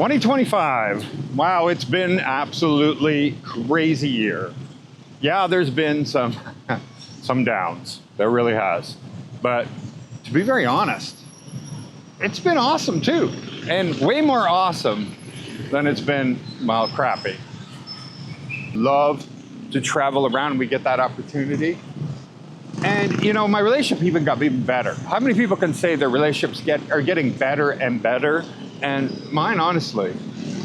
2025. Wow, it's been absolutely crazy year. Yeah, there's been some some downs. There really has. But to be very honest, it's been awesome too. And way more awesome than it's been, well, crappy. Love to travel around. We get that opportunity. And you know, my relationship even got even better. How many people can say their relationships are getting better and better? And mine, honestly,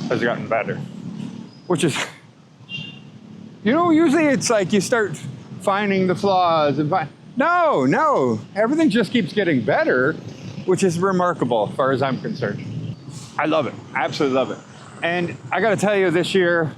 has gotten better. Which is, you know, usually it's like you start finding the flaws and no, everything just keeps getting better, which is remarkable as far as I'm concerned. I love it, I absolutely love it. And I gotta tell you, this year,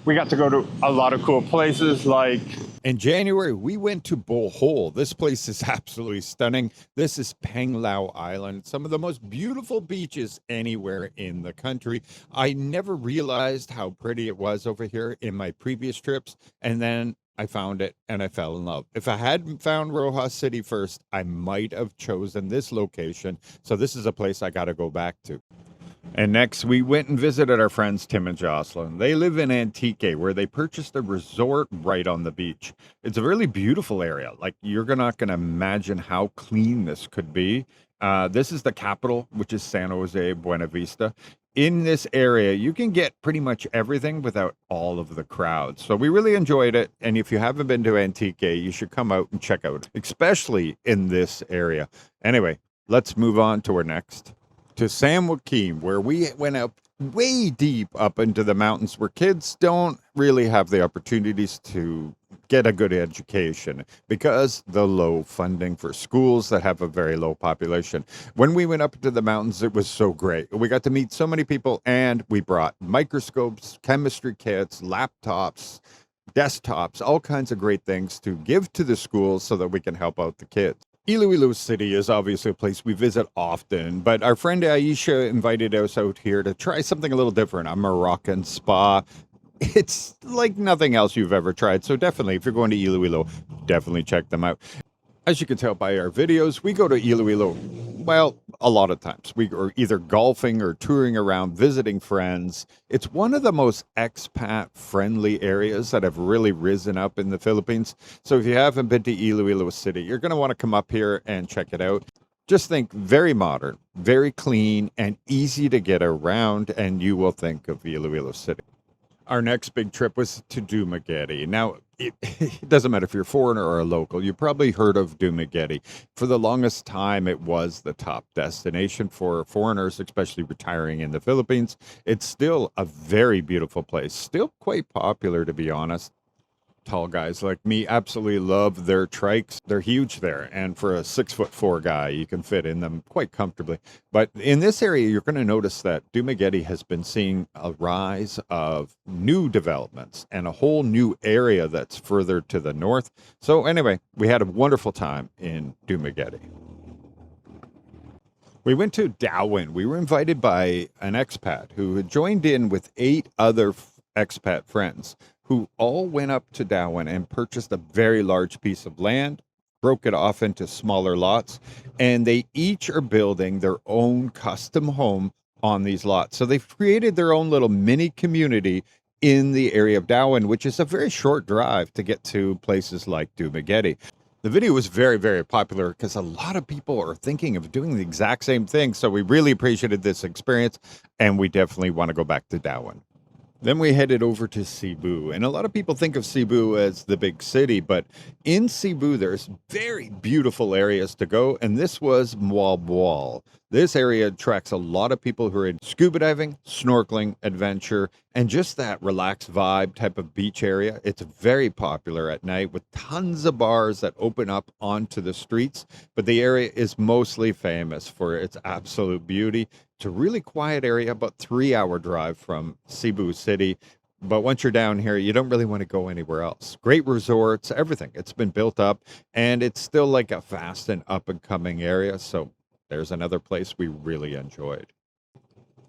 we got to go to a lot of cool places like... In January, we went to Bohol. This place is absolutely stunning. This is Panglao Island, some of the most beautiful beaches anywhere in the country. I never realized how pretty it was over here in my previous trips, and then I found it and I fell in love. If I hadn't found Rojas City first, I might have chosen this location. So this is a place I got to go back to. And next, we went and visited our friends Tim and Jocelyn. They live in Antique, where they purchased a resort right on the beach. It's a really beautiful area. Like, you're not going to imagine how clean this could be. This is the capital, which is San Jose, Buena Vista. In this area, you can get pretty much everything without all of the crowds. So we really enjoyed it. And if you haven't been to Antique, you should come out and check out, especially in this area. Anyway, let's move on to our next. To San Joaquin, where we went up way deep up into the mountains where kids don't really have the opportunities to get a good education because the low funding for schools that have a very low population. When we went up into the mountains, it was so great. We got to meet so many people, and we brought microscopes, chemistry kits, laptops, desktops, all kinds of great things to give to the schools so that we can help out the kids. Iloilo City is obviously a place we visit often, but our friend Aisha invited us out here to try something a little different, a Moroccan spa. It's like nothing else you've ever tried, so definitely, if you're going to Iloilo, definitely check them out. As you can tell by our videos, we go to Iloilo, well, a lot of times. We are either golfing or touring around, visiting friends. It's one of the most expat-friendly areas that have really risen up in the Philippines. So if you haven't been to Iloilo City, you're going to want to come up here and check it out. Just think very modern, very clean, and easy to get around, and you will think of Iloilo City. Our next big trip was to Dumaguete. Now, it doesn't matter if you're a foreigner or a local. You probably heard of Dumaguete. For the longest time, it was the top destination for foreigners, especially retiring in the Philippines. It's still a very beautiful place, still quite popular, to be honest. Tall guys like me absolutely love their trikes. They're huge there, and for a 6'4" guy, you can fit in them quite comfortably. But in this area, you're going to notice that Dumaguete has been seeing a rise of new developments and a whole new area that's further to the north. So anyway, we had a wonderful time in Dumaguete. We went to Dauin. We were invited by an expat who had joined in with 8 other expat friends, who all went up to Dauin and purchased a very large piece of land, broke it off into smaller lots, and they each are building their own custom home on these lots. So they've created their own little mini community in the area of Dauin, which is a very short drive to get to places like Dumaguete. The video was very, very popular because a lot of people are thinking of doing the exact same thing. So we really appreciated this experience, and we definitely want to go back to Dauin. Then we headed over to Cebu, and a lot of people think of Cebu as the big city, but in Cebu, there's very beautiful areas to go, and this was Moalboal. This area attracts a lot of people who are in scuba diving, snorkeling, adventure, and just that relaxed vibe type of beach area. It's very popular at night with tons of bars that open up onto the streets, but the area is mostly famous for its absolute beauty. It's a really quiet area, about 3-hour drive from Cebu City. But once you're down here, you don't really want to go anywhere else. Great resorts, everything. It's been built up, and it's still like a fast and up and coming area. So there's another place we really enjoyed.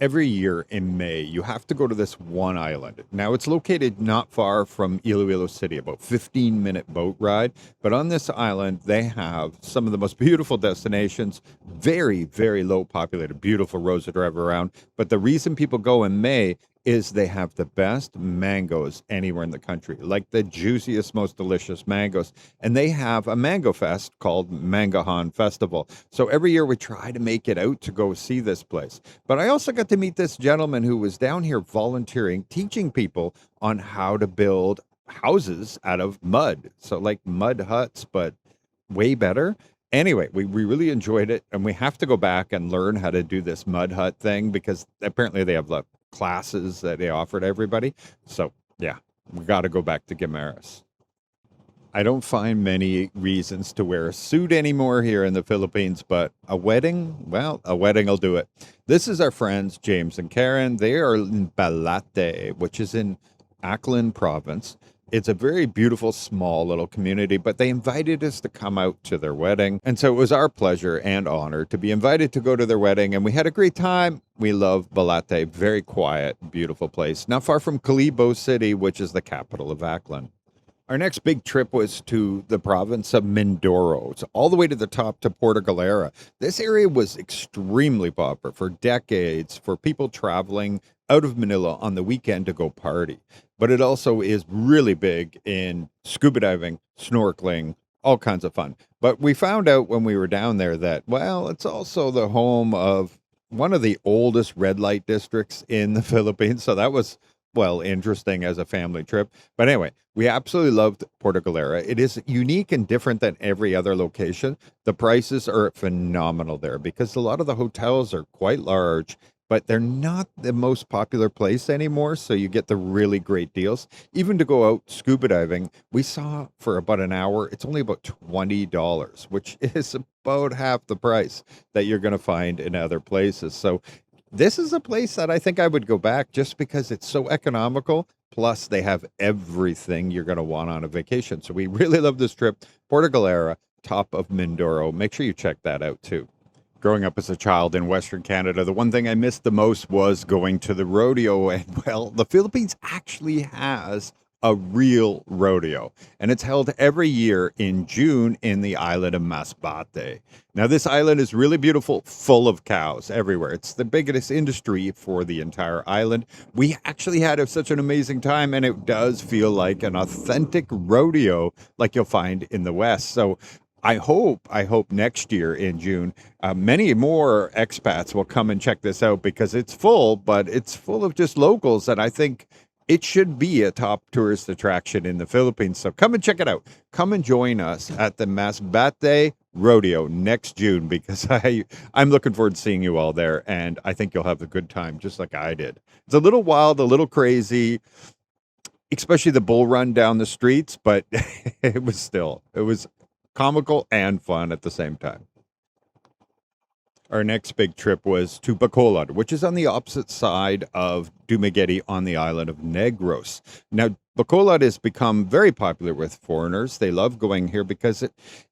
Every year in May, you have to go to this one island. Now, it's located not far from Iloilo City, about 15-minute boat ride. But on this island, they have some of the most beautiful destinations, very, very low populated, beautiful roads to drive around. But the reason people go in May is they have the best mangoes anywhere in the country, like the juiciest, most delicious mangoes. And they have a mango fest called Mangahan Festival. So every year we try to make it out to go see this place. But I also got to meet this gentleman who was down here volunteering, teaching people on how to build houses out of mud. So like mud huts, but way better. Anyway, we really enjoyed it, and we have to go back and learn how to do this mud hut thing because apparently they have like classes that they offer to everybody. So yeah, we got to go back to Guimaras. I don't find many reasons to wear a suit anymore here in the Philippines, but a wedding, well, a wedding will do it. This is our friends, James and Karen. They are in Balete, which is in Aklan province. It's a very beautiful, small little community, but they invited us to come out to their wedding. And so it was our pleasure and honor to be invited to go to their wedding. And we had a great time. We love Balete, very quiet, beautiful place, not far from Iloilo City, which is the capital of Aklan. Our next big trip was to the province of Mindoro. It's all the way to the top to Puerto Galera. This area was extremely popular for decades for people traveling out of Manila on the weekend to go party. But it also is really big in scuba diving, snorkeling, all kinds of fun. But we found out when we were down there that, well, it's also the home of one of the oldest red light districts in the Philippines. So that was, well, interesting as a family trip. But anyway, we absolutely loved Puerto Galera. It is unique and different than every other location. The prices are phenomenal there because a lot of the hotels are quite large, but they're not the most popular place anymore. So you get the really great deals. Even to go out scuba diving, we saw for about an hour, it's only about $20, which is about half the price that you're going to find in other places. So this is a place that I think I would go back just because it's so economical. Plus, they have everything you're going to want on a vacation. So we really love this trip. Puerto Galera, top of Mindoro. Make sure you check that out too. Growing up as a child in Western Canada, the one thing I missed the most was going to the rodeo. And well, the Philippines actually has a real rodeo, and it's held every year in June in the island of Masbate. Now, this island is really beautiful, full of cows everywhere. It's the biggest industry for the entire island. We actually had such an amazing time, and it does feel like an authentic rodeo like you'll find in the West. So I hope next year in June, many more expats will come and check this out because it's full, but it's full of just locals, and I think it should be a top tourist attraction in the Philippines. So come and check it out. Come and join us at the Masbate Rodeo next June because I'm looking forward to seeing you all there, and I think you'll have a good time just like I did. It's a little wild, a little crazy, especially the bull run down the streets, but it was comical and fun at the same time. Our next big trip was to Bacolod, which is on the opposite side of Dumaguete on the island of Negros. Now, Bacolod has become very popular with foreigners. They love going here because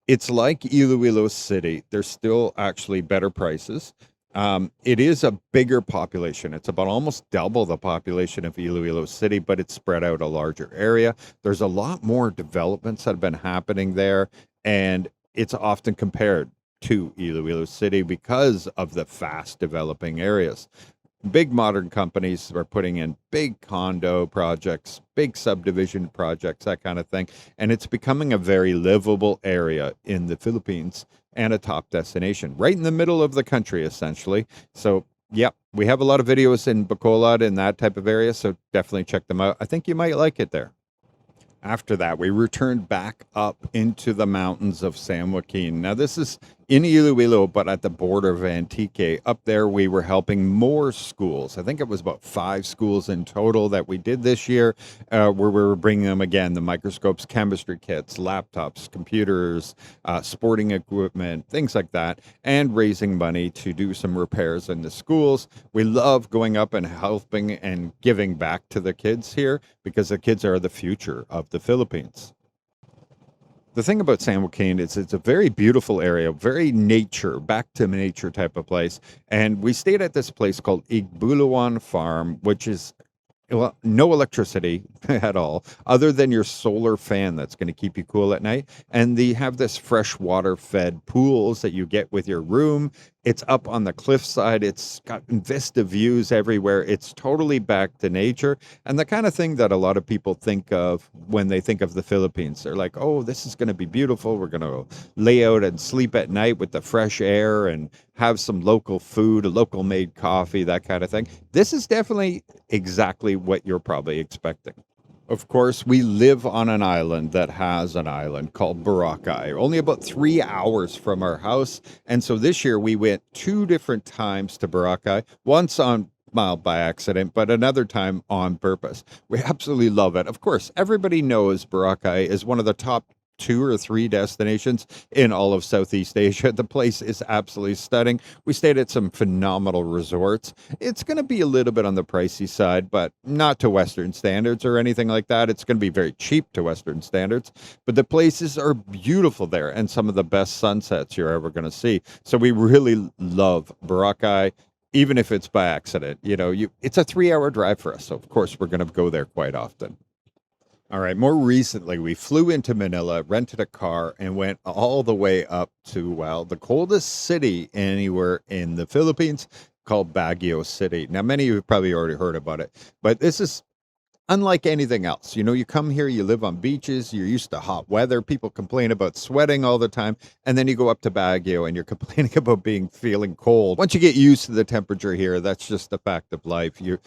it's like Iloilo City. There's still actually better prices. It is a bigger population. It's about almost double the population of Iloilo City, but it's spread out a larger area. There's a lot more developments that have been happening there, and it's often compared to Iloilo City because of the fast developing areas. Big modern companies are putting in big condo projects, big subdivision projects, that kind of thing. And it's becoming a very livable area in the Philippines and a top destination, right in the middle of the country, essentially. So, yep, we have a lot of videos in Bacolod and that type of area, so definitely check them out. I think you might like it there. After that, we returned back up into the mountains of San Joaquin. Now, this is in Iloilo, but at the border of Antique. Up there, we were helping more schools. I think it was about 5 schools in total that we did this year, where we were bringing them, again, the microscopes, chemistry kits, laptops, computers, sporting equipment, things like that, and raising money to do some repairs in the schools. We love going up and helping and giving back to the kids here because the kids are the future of the Philippines. The thing about San Joaquin is it's a very beautiful area, very nature, back to nature type of place. And we stayed at this place called Igbuluan Farm, which is, well, no electricity at all, other than your solar fan that's going to keep you cool at night. And they have this fresh water fed pools that you get with your room. It's up on the cliffside. It's got vista views everywhere. It's totally back to nature. And the kind of thing that a lot of people think of when they think of the Philippines. They're like, oh, this is going to be beautiful. We're going to lay out and sleep at night with the fresh air and have some local food, a local made coffee, that kind of thing. This is definitely exactly what you're probably expecting. Of course, we live on an island that has an island called Boracay, only about 3 hours from our house. And so this year we went two different times to Boracay, once on well, by accident, but another time on purpose. We absolutely love it. Of course, everybody knows Boracay is one of the top 2 or 3 destinations in all of Southeast Asia. The place is absolutely stunning. We stayed at some phenomenal resorts. It's going to be a little bit on the pricey side, but not to Western standards or anything like that. It's going to be very cheap to Western standards, but the places are beautiful there and some of the best sunsets you're ever going to see. So we really love Boracay. Even if it's by accident, it's a 3 hour drive for us. So of course we're going to go there quite often. All right. More recently, we flew into Manila, rented a car, and went all the way up to, well, the coldest city anywhere in the Philippines called Baguio City. Now, many of you have probably already heard about it, but this is unlike anything else. You come here, you live on beaches, you're used to hot weather. People complain about sweating all the time. And then you go up to Baguio and you're complaining about feeling cold. Once you get used to the temperature here, that's just a fact of life. You're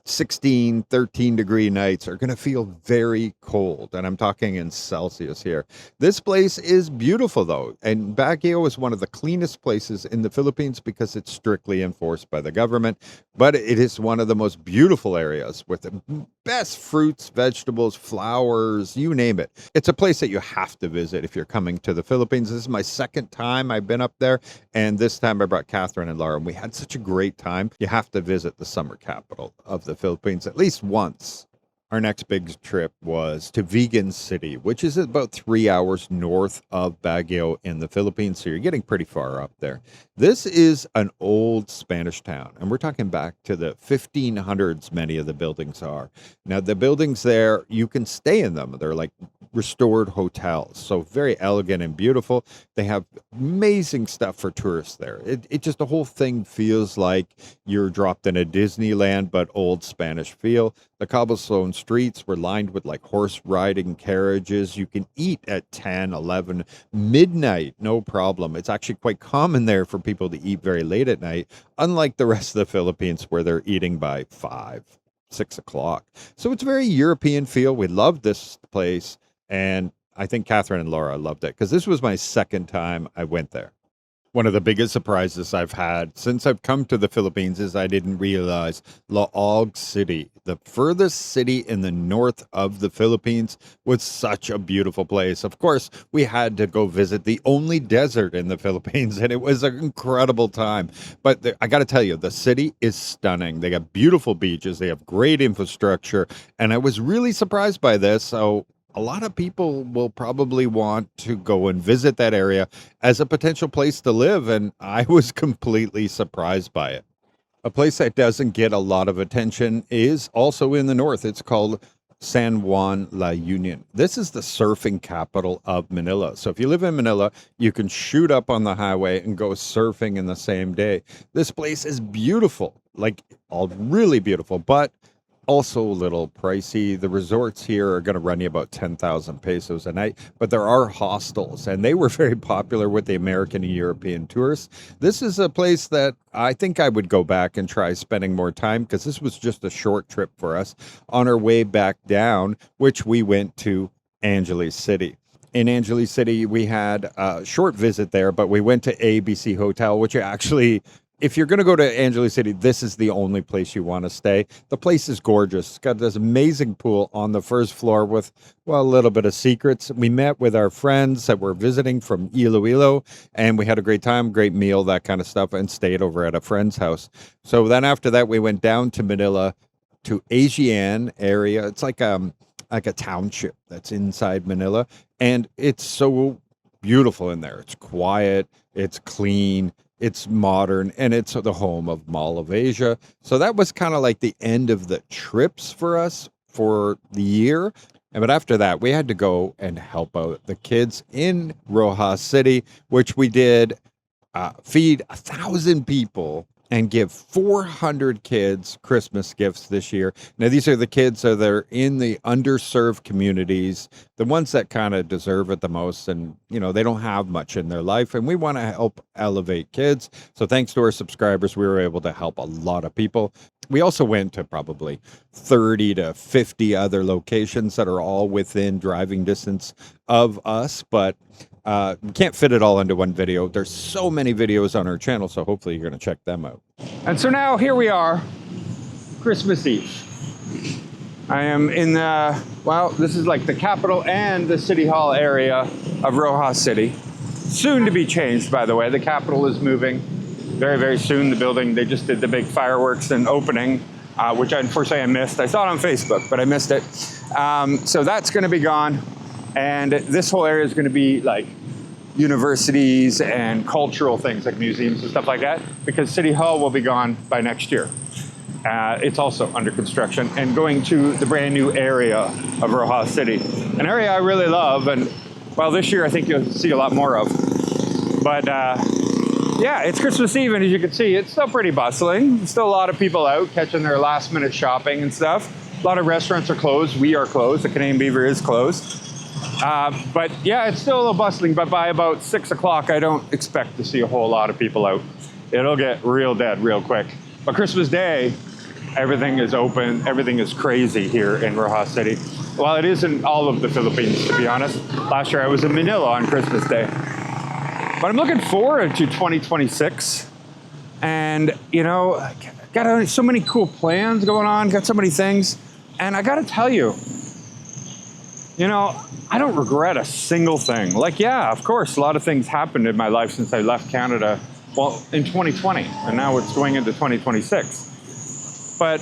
16, 13-degree nights are going to feel very cold. And I'm talking in Celsius here. This place is beautiful, though. And Baguio is one of the cleanest places in the Philippines because it's strictly enforced by the government. But it is one of the most beautiful areas with the best fruits, vegetables, flowers, you name it. It's a place that you have to visit if you're coming to the Philippines. This is my second time I've been up there. And this time I brought Catherine and Laura, and we had such a great time. You have to visit the summer capital of the Philippines at least once. Our next big trip was to Vigan City, which is about 3 hours north of Baguio in the Philippines. So you're getting pretty far up there. This is an old Spanish town, and we're talking back to the 1500s, many of the buildings are. Now, the buildings there, you can stay in them. They're like restored hotels, so very elegant and beautiful. They have amazing stuff for tourists there. It just, the whole thing feels like you're dropped in a Disneyland, but old Spanish feel. The cobblestone streets were lined with like horse riding carriages. You can eat at 10, 11, midnight, no problem. It's actually quite common there for people to eat very late at night, unlike the rest of the Philippines where they're eating by 5, 6 o'clock. So it's very European feel. We love this place. And I think Catherine and Laura loved it because this was my second time I went there. One of the biggest surprises I've had since I've come to the Philippines is I didn't realize Laoag City, the furthest city in the north of the Philippines, was such a beautiful place. Of course, we had to go visit the only desert in the Philippines, and it was an incredible time. But I got to tell you, the city is stunning. They got beautiful beaches. They have great infrastructure. And I was really surprised by this. So a lot of people will probably want to go and visit that area as a potential place to live, and I was completely surprised by it. A place that doesn't get a lot of attention is also in the north. It's called San Juan La Union. This is the surfing capital of Manila. So if you live in Manila, you can shoot up on the highway and go surfing in the same day. This place is beautiful, like all really beautiful, but also a little pricey. The resorts here are going to run you about 10,000 pesos a night, but there are hostels, and they were very popular with the American and European tourists. This is a place that I think I would go back and try spending more time because this was just a short trip for us on our way back down, which we went to Angeles City. In Angeles City, we had a short visit there, but we went to ABC Hotel, which actually, if you're going to go to Angeles City, this is the only place you want to stay. The place is gorgeous. It's got this amazing pool on the first floor with, well, a little bit of secrets. We met with our friends that were visiting from Iloilo, and we had a great time, great meal, that kind of stuff, and stayed over at a friend's house. So then after that, we went down to Manila to Asian area. It's like a like a township that's inside Manila, and it's so beautiful in there. It's quiet, it's clean, it's modern, and it's the home of Mall of Asia. So that was kind of like the end of the trips for us for the year. But after that, we had to go and help out the kids in Rojas City, which we did, feed 1,000 people and give 400 kids Christmas gifts this year. Now, these are the kids that are in the underserved communities, the ones that kind of deserve it the most. And, you know, they don't have much in their life. And we want to help elevate kids. So thanks to our subscribers, we were able to help a lot of people. We also went to probably 30 to 50 other locations that are all within driving distance of us, but we can't fit it all into one video. There's so many videos on our channel, so hopefully you're going to check them out. And so now here we are, Christmas Eve. I am in the, well, this is like the capital and the city hall area of Rojas City. Soon to be changed, by the way. The capital is moving very, very soon. The building, they just did the big fireworks and opening, which unfortunately I missed. I saw it on Facebook, but I missed it. So that's going to be gone. And this whole area is going to be like universities and cultural things like museums and stuff like that, because City Hall will be gone by next year. It's also under construction and going to the brand new area of Rojas City, an area I really love. And well, this year I think you'll see a lot more of. But yeah, it's Christmas Eve, and as you can see, it's still pretty bustling. There's still a lot of people out catching their last minute shopping and stuff. A lot of restaurants are closed. We are closed. The Canadian Beaver is closed. But yeah, it's still a little bustling, but by about 6 o'clock, I don't expect to see a whole lot of people out. It'll get real dead real quick. But Christmas Day, everything is open. Everything is crazy here in Rojas City. Well, it is in all of the Philippines, to be honest. Last year I was in Manila on Christmas Day. But I'm looking forward to 2026. And, you know, got so many cool plans going on, got so many things. And I got to tell you, you know, I don't regret a single thing. Like, yeah, of course, a lot of things happened in my life since I left Canada, well, in 2020, and now it's going into 2026. But,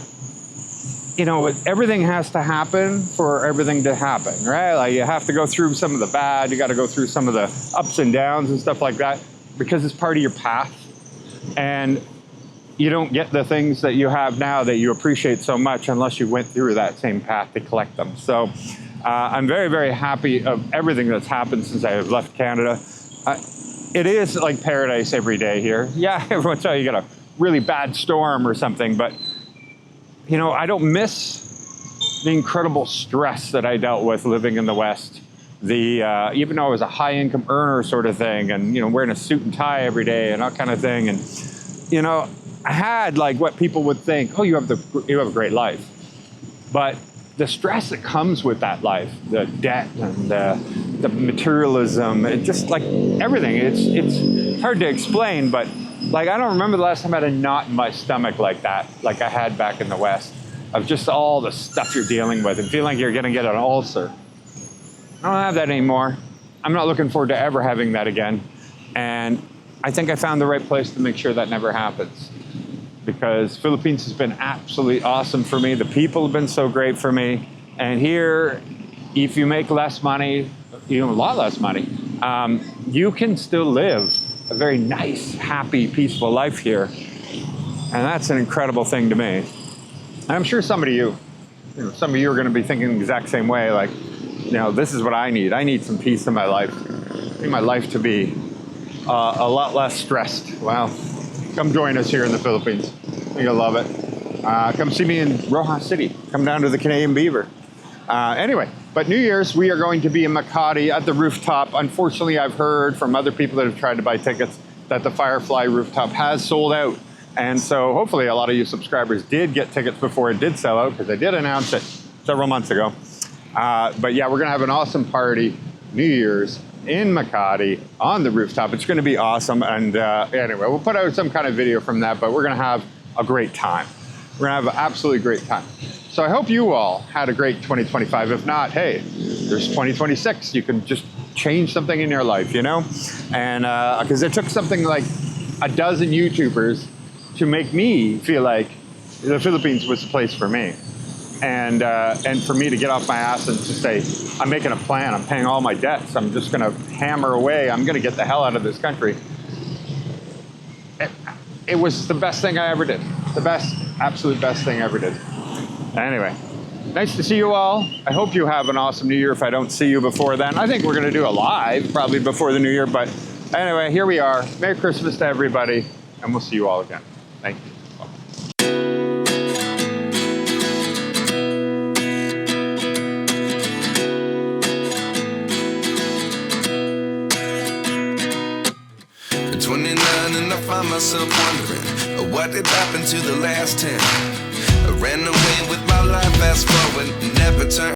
you know, everything has to happen for everything to happen, right? Like, you have to go through some of the bad, you got to go through some of the ups and downs and stuff like that, because it's part of your path. And you don't get the things that you have now that you appreciate so much unless you went through that same path to collect them. So I'm very, very happy of everything that's happened since I have left Canada. It is like paradise every day here. Yeah, every once in a while you get a really bad storm or something, but you know, I don't miss the incredible stress that I dealt with living in the West. Even though I was a high income earner sort of thing, and you know, wearing a suit and tie every day and that kind of thing, and you know, I had like what people would think, oh, you have a great life, but the stress that comes with that life, the debt and the materialism, and just like everything, it's hard to explain, but like I don't remember the last time I had a knot in my stomach like that, like I had back in the West, of just all the stuff you're dealing with and feeling like you're gonna get an ulcer. I don't have that anymore. I'm not looking forward to ever having that again. And I think I found the right place to make sure that never happens. Because Philippines has been absolutely awesome for me. The people have been so great for me. And here, if you make less money, a lot less money, you can still live a very nice, happy, peaceful life here. And that's an incredible thing to me. And I'm sure some of you are going to be thinking the exact same way. Like, you know, this is what I need. I need some peace in my life. I need my life to be a lot less stressed. Well, come join us here in the Philippines. You'll love it. Come see me in Rojas City. Come down to the Canadian Beaver. Anyway, but New Year's, we are going to be in Makati at the rooftop. Unfortunately, I've heard from other people that have tried to buy tickets that the Firefly rooftop has sold out. And so hopefully a lot of you subscribers did get tickets before it did sell out, because I did announce it several months ago. But yeah, we're going to have an awesome party, New Year's, in Makati on the rooftop. It's going to be awesome. And anyway, we'll put out some kind of video from that, but we're going to have a great time. We're going to have an absolutely great time. So I hope you all had a great 2025. If not, hey, there's 2026. You can just change something in your life, you know? And because it took something like a dozen YouTubers to make me feel like the Philippines was the place for me. and for me to get off my ass and to say, I'm making a plan, I'm paying all my debts, I'm just gonna hammer away, I'm gonna get the hell out of this country. It was the best thing I ever did. The best, absolute best thing I ever did. Anyway, nice to see you all. I hope you have an awesome New Year if I don't see you before then. I think we're gonna do a live probably before the New Year, but anyway, here we are. Merry Christmas to everybody, and we'll see you all again. Thank you. At 29 and I find myself wondering what did happen to the last 10. I ran away with my life, fast forward, never turn.